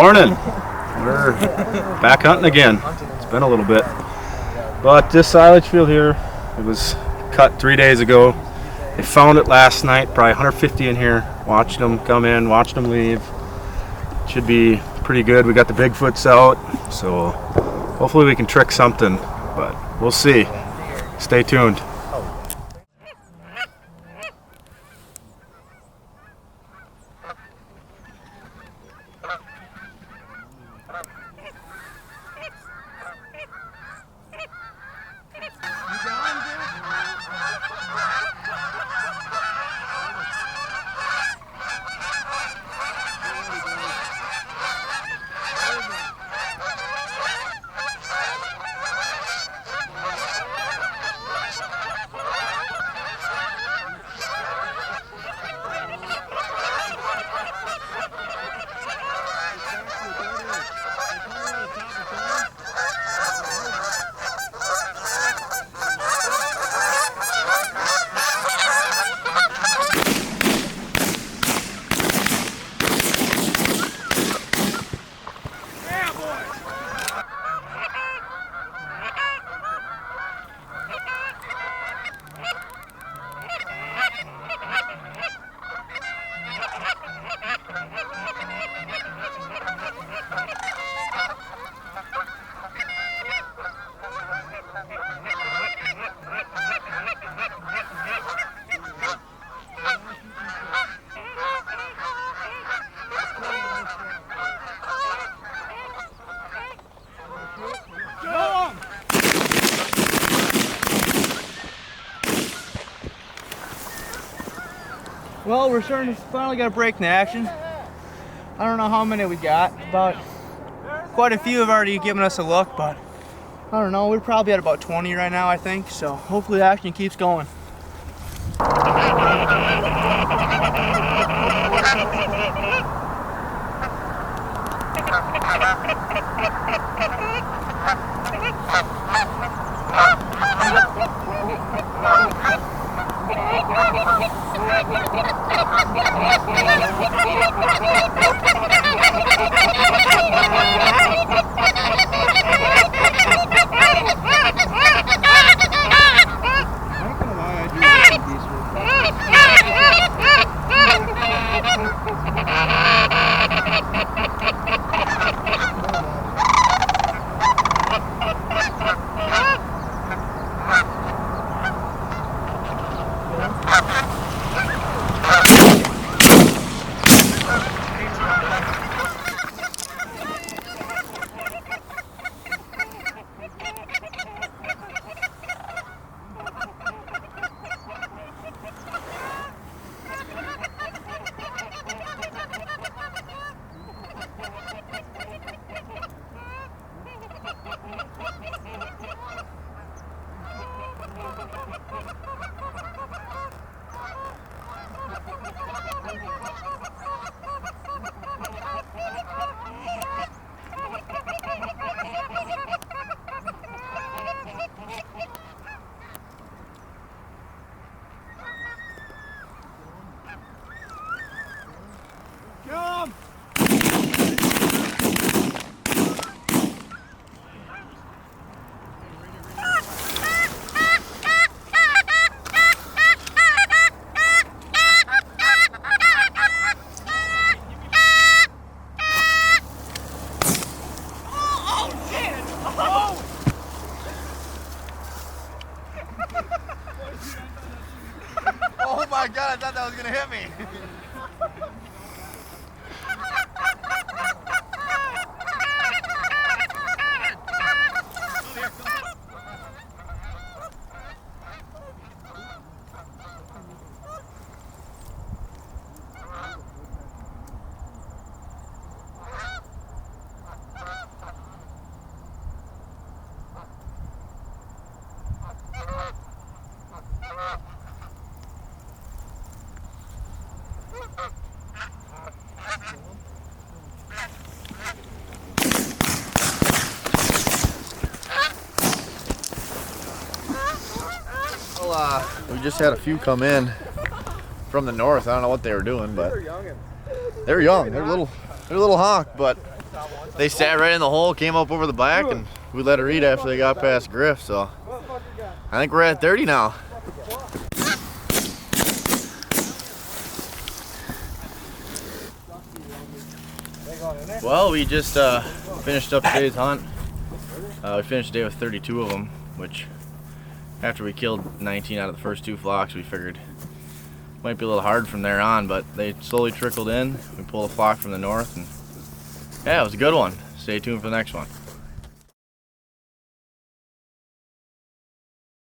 Morning. We're back hunting again. It's been a little bit. But this silage field here, it was cut 3 days ago. They found it last night, probably 150 in here. Watched them come in, watched them leave. Should be pretty good. We got the Bigfoots out, so hopefully we can trick something, but we'll see. Stay tuned. Well, we're starting to finally get a break in the action. I don't know how many we got, but quite a few have already given us a look, but I don't know, we're probably at about 20 right now, I think, so hopefully the action keeps going. Oh my God, I thought that was gonna hit me. Well, we just had a few come in from the north. I don't know what they were doing, but they're young. They're a little honk, but they sat right in the hole, came up over the back, and we let her eat after they got past Griff. So I think we're at 30 now. Well, we just finished up today's hunt. We finished the day with 32 of them, which after we killed 19 out of the first 2 flocks, we figured might be a little hard from there on, but they slowly trickled in. We pulled a flock from the north, and yeah, it was a good one. Stay tuned for the next one.